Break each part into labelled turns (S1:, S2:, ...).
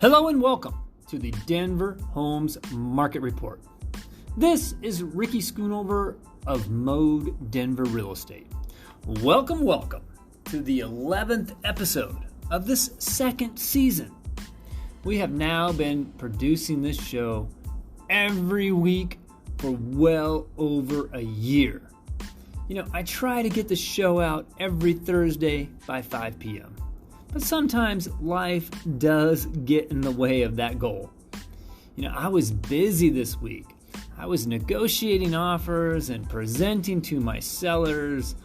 S1: Hello and welcome to the Denver Homes Market Report. This is Ricky.schoonover of Mode Denver Real Estate. Welcome to the 11th episode of this second season. We have now been producing this show every week for well over a year. I try to get the show out every Thursday by 5 p.m. But sometimes life does get in the way of that goal. I was busy this week. I was negotiating offers and presenting to my sellers.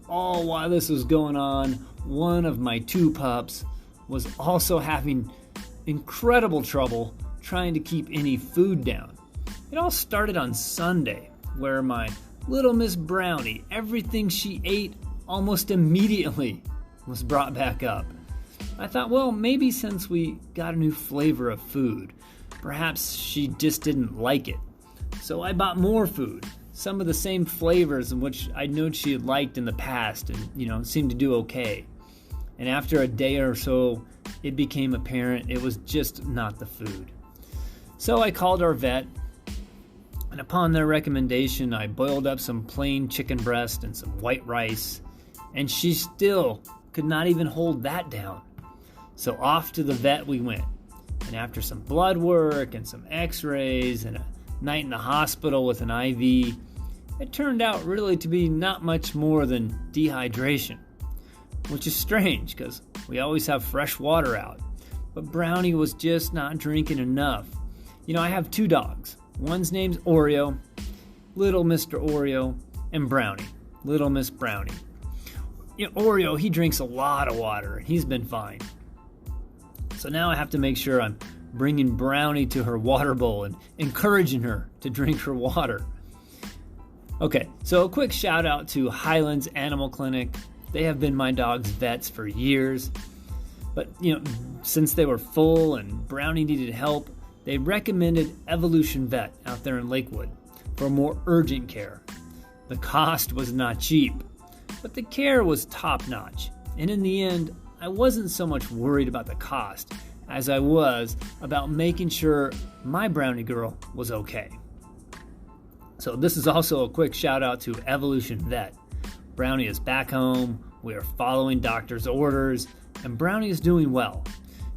S1: All while this was going on, one of my two pups was also having incredible trouble trying to keep any food down. It all started on Sunday, where my little Miss Brownie, everything she ate almost immediately was brought back up. I thought, well, maybe since we got a new flavor of food, perhaps she just didn't like it. So I bought more food, some of the same flavors in which I know she had liked in the past and, seemed to do okay. And after a day or so, it became apparent it was just not the food. So I called our vet, and upon their recommendation, I boiled up some plain chicken breast and some white rice, and she still could not even hold that down. So off to the vet we went, and after some blood work and some x-rays and a night in the hospital with an IV, it turned out really to be not much more than dehydration, which is strange because we always have fresh water out. But Brownie was just not drinking enough. I have two dogs. One's name's Oreo, Little Mr. Oreo, and Brownie, Little Miss Brownie. Oreo, he drinks a lot of water, and he's been fine. So now I have to make sure I'm bringing Brownie to her water bowl and encouraging her to drink her water. Okay, so a quick shout out to Highlands Animal Clinic. They have been my dog's vets for years. But, since they were full and Brownie needed help, they recommended Evolution Vet out there in Lakewood for more urgent care. The cost was not cheap, but the care was top-notch. And in the end, I wasn't so much worried about the cost as I was about making sure my Brownie girl was okay. So this is also a quick shout out to Evolution Vet. Brownie is back home, we are following doctor's orders, and Brownie is doing well.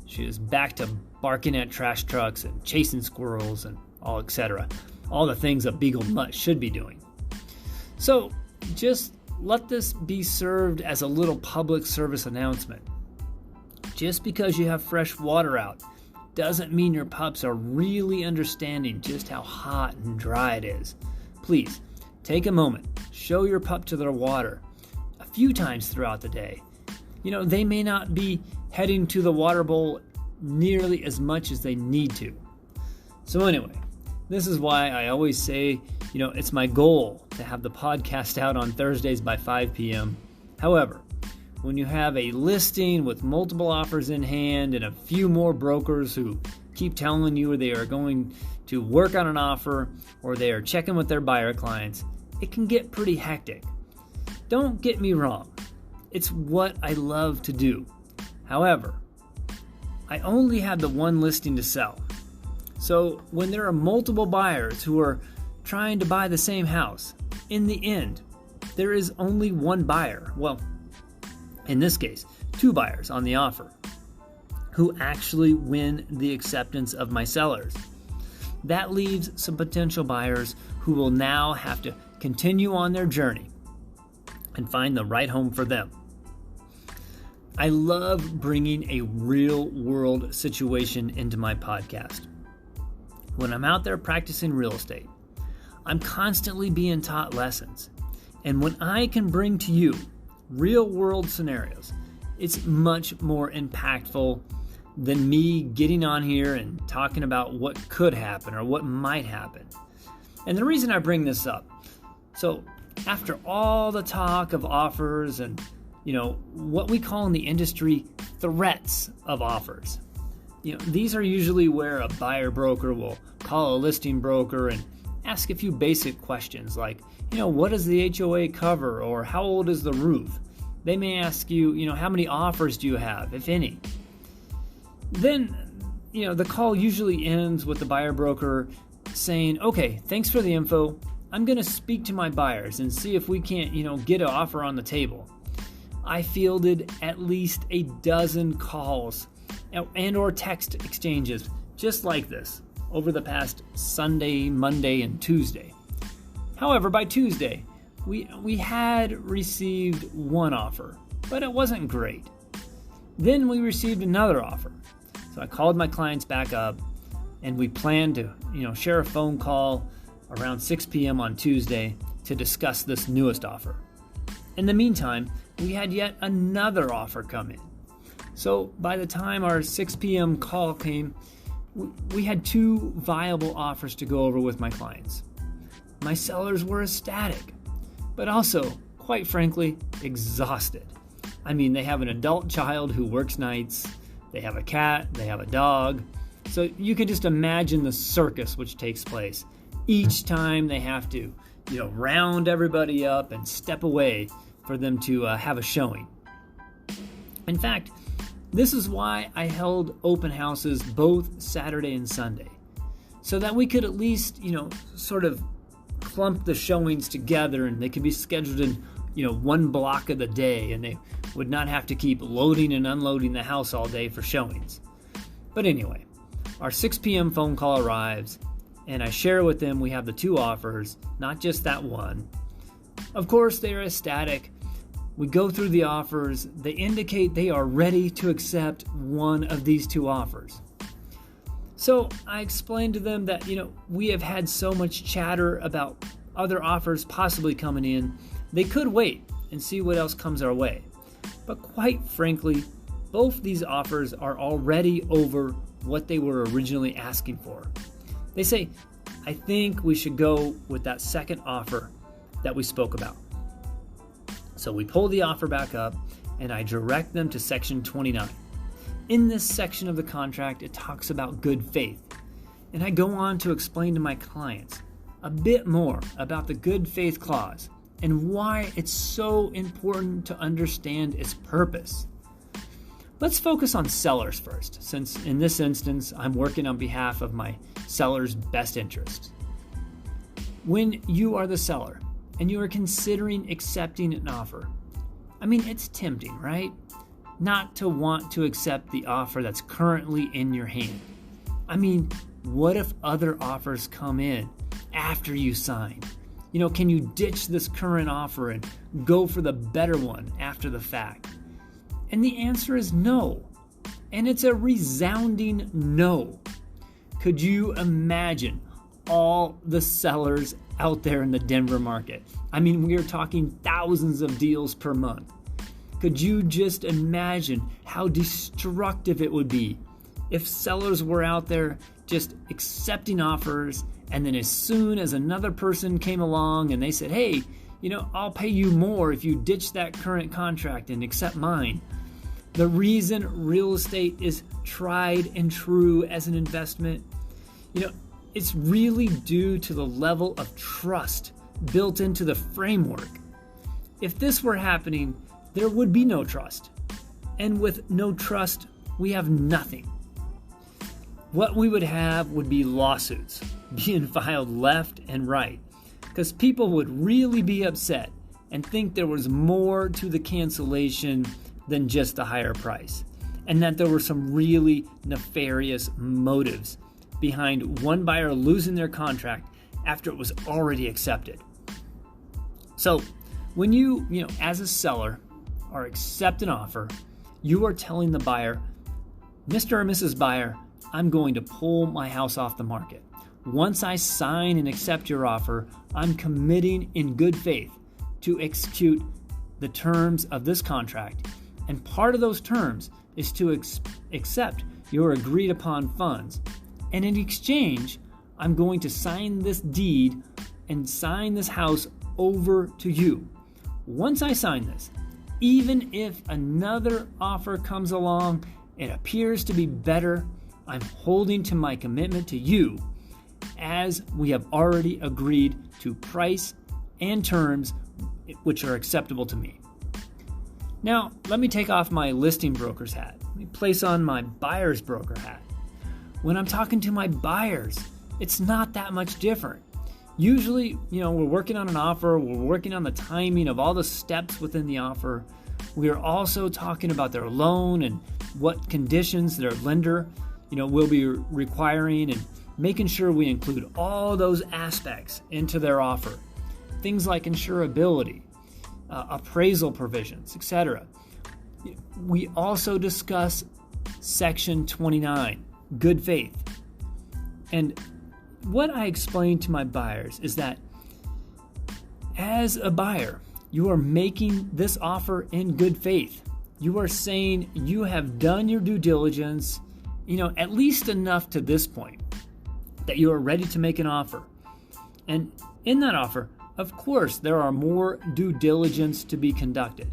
S1: She is back to barking at trash trucks and chasing squirrels and etc. All the things a beagle mutt should be doing. So just let this be served as a little public service announcement. Just because you have fresh water out doesn't mean your pups are really understanding just how hot and dry it is. Please, take a moment, show your pup to their water a few times throughout the day. They may not be heading to the water bowl nearly as much as they need to. So anyway, this is why I always say, it's my goal to have the podcast out on Thursdays by 5 p.m. However, when you have a listing with multiple offers in hand and a few more brokers who keep telling you they are going to work on an offer or they are checking with their buyer clients, it can get pretty hectic. Don't get me wrong. It's what I love to do. However, I only have the one listing to sell. So when there are multiple buyers who are trying to buy the same house, in the end, there is only one buyer. Well, in this case, two buyers on the offer who actually win the acceptance of my sellers. That leaves some potential buyers who will now have to continue on their journey and find the right home for them. I love bringing a real-world situation into my podcast. When I'm out there practicing real estate, I'm constantly being taught lessons. And when I can bring to you real-world scenarios, it's much more impactful than me getting on here and talking about what could happen or what might happen. And the reason I bring this up, so after all the talk of offers and what we call in the industry threats of offers, these are usually where a buyer broker will call a listing broker and ask a few basic questions like, what does the HOA cover, or how old is the roof? They may ask you, how many offers do you have, if any? Then, the call usually ends with the buyer broker saying, okay, thanks for the info. I'm going to speak to my buyers and see if we can't, get an offer on the table. I fielded at least a dozen calls and or text exchanges just like this over the past Sunday, Monday, and Tuesday. However, by Tuesday, we had received one offer, but it wasn't great. Then we received another offer. So I called my clients back up and we planned to, share a phone call around 6 p.m. on Tuesday to discuss this newest offer. In the meantime, we had yet another offer come in. So by the time our 6 p.m. call came, we had two viable offers to go over with my clients. My sellers were ecstatic, but also, quite frankly, exhausted. They have an adult child who works nights, they have a cat, they have a dog. So you can just imagine the circus which takes place. Each time they have to, round everybody up and step away for them to have a showing. In fact, this is why I held open houses both Saturday and Sunday, so that we could at least, sort of clump the showings together and they could be scheduled in, one block of the day, and they would not have to keep loading and unloading the house all day for showings. But anyway, our 6 p.m. phone call arrives, and I share with them we have the two offers, not just that one. Of course, they are ecstatic. We go through the offers. They indicate they are ready to accept one of these two offers. So I explained to them that, we have had so much chatter about other offers possibly coming in. They could wait and see what else comes our way. But quite frankly, both these offers are already over what they were originally asking for. They say, I think we should go with that second offer that we spoke about. So we pull the offer back up and I direct them to section 29. In this section of the contract, it talks about good faith. And I go on to explain to my clients a bit more about the good faith clause and why it's so important to understand its purpose. Let's focus on sellers first, since in this instance, I'm working on behalf of my seller's best interest. When you are the seller and you are considering accepting an offer, it's tempting, right? Not to want to accept the offer that's currently in your hand. What if other offers come in after you sign? Can you ditch this current offer and go for the better one after the fact? And the answer is no. And it's a resounding no. Could you imagine all the sellers out there in the Denver market? We are talking thousands of deals per month. Could you just imagine how destructive it would be if sellers were out there just accepting offers, and then as soon as another person came along and they said, hey, I'll pay you more if you ditch that current contract and accept mine. The reason real estate is tried and true as an investment, it's really due to the level of trust built into the framework. If this were happening, there would be no trust. And with no trust, we have nothing. What we would have would be lawsuits being filed left and right, because people would really be upset and think there was more to the cancellation than just the higher price, and that there were some really nefarious motives behind one buyer losing their contract after it was already accepted. So when you as a seller or accept an offer, you are telling the buyer, Mr. or Mrs. Buyer, I'm going to pull my house off the market. Once I sign and accept your offer, I'm committing in good faith to execute the terms of this contract. And part of those terms is to accept your agreed upon funds. And in exchange, I'm going to sign this deed and sign this house over to you. Once I sign this, even if another offer comes along, it appears to be better, I'm holding to my commitment to you, as we have already agreed to price and terms which are acceptable to me. Now, let me take off my listing broker's hat. Let me place on my buyer's broker hat. When I'm talking to my buyers, it's not that much different. Usually, we're working on an offer, we're working on the timing of all the steps within the offer. We are also talking about their loan and what conditions their lender, will be requiring, and making sure we include all those aspects into their offer. Things like insurability, appraisal provisions, etc. We also discuss Section 29, good faith. And what I explain to my buyers is that as a buyer, you are making this offer in good faith. You are saying you have done your due diligence, at least enough to this point that you are ready to make an offer. And in that offer, of course, there are more due diligence to be conducted.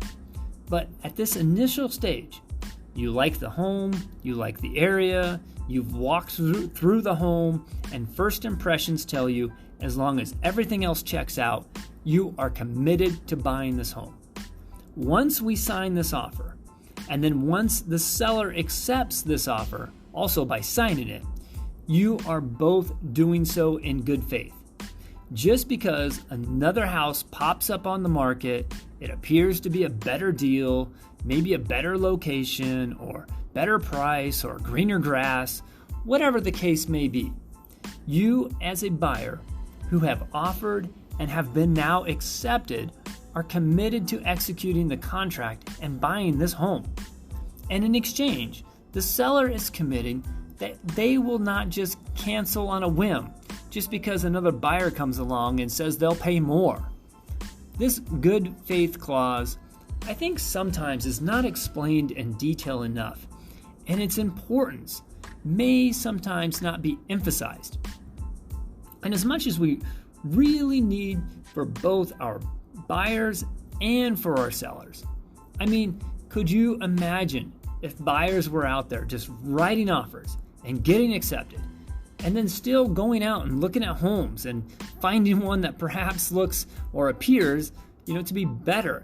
S1: But at this initial stage, you like the home, you like the area, you've walked through the home, and first impressions tell you, as long as everything else checks out, you are committed to buying this home. Once we sign this offer, and then once the seller accepts this offer, also by signing it, you are both doing so in good faith. Just because another house pops up on the market, it appears to be a better deal, maybe a better location, or better price, or greener grass, whatever the case may be, you as a buyer who have offered and have been now accepted are committed to executing the contract and buying this home. And in exchange, the seller is committing that they will not just cancel on a whim just because another buyer comes along and says they'll pay more. This good faith clause, I think sometimes is not explained in detail enough, and its importance may sometimes not be emphasized. And as much as we really need for both our buyers and for our sellers, could you imagine if buyers were out there just writing offers and getting accepted, and then still going out and looking at homes and finding one that perhaps looks or appears, to be better?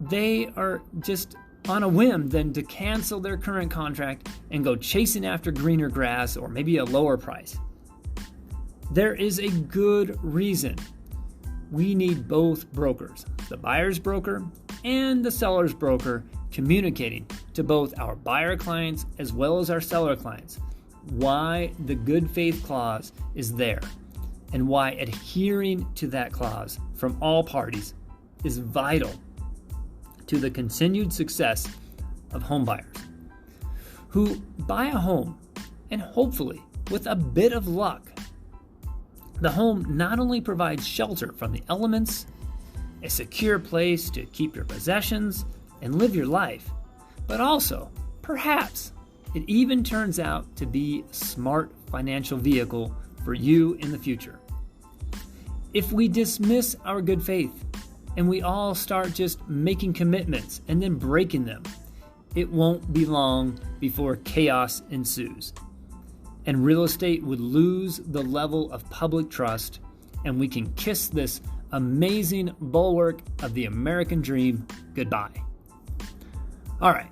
S1: They are just on a whim then to cancel their current contract and go chasing after greener grass or maybe a lower price. There is a good reason we need both brokers, the buyer's broker and the seller's broker, communicating to both our buyer clients as well as our seller clients why the good faith clause is there and why adhering to that clause from all parties is vital to the continued success of home buyers who buy a home, and hopefully with a bit of luck, the home not only provides shelter from the elements, a secure place to keep your possessions and live your life, but also, perhaps, it even turns out to be a smart financial vehicle for you in the future. If we dismiss our good faith and we all start just making commitments and then breaking them, it won't be long before chaos ensues. And real estate would lose the level of public trust, and we can kiss this amazing bulwark of the American dream goodbye. All right.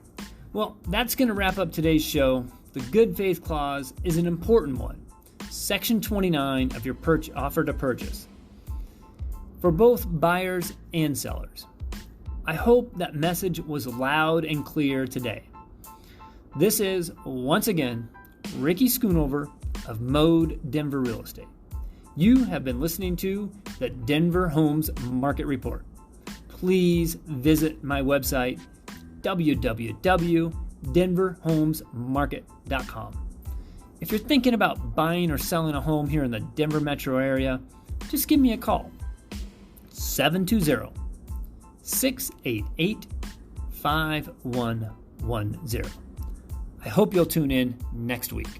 S1: Well, that's going to wrap up today's show. The good faith clause is an important one. Section 29 of your offer to purchase for both buyers and sellers. I hope that message was loud and clear today. This is, once again, Ricky Schoonover of Mode Denver Real Estate. You have been listening to the Denver Homes Market Report. Please visit my website, www.denverhomesmarket.com. If you're thinking about buying or selling a home here in the Denver metro area, just give me a call. 720-688-5110. I hope you'll tune in next week.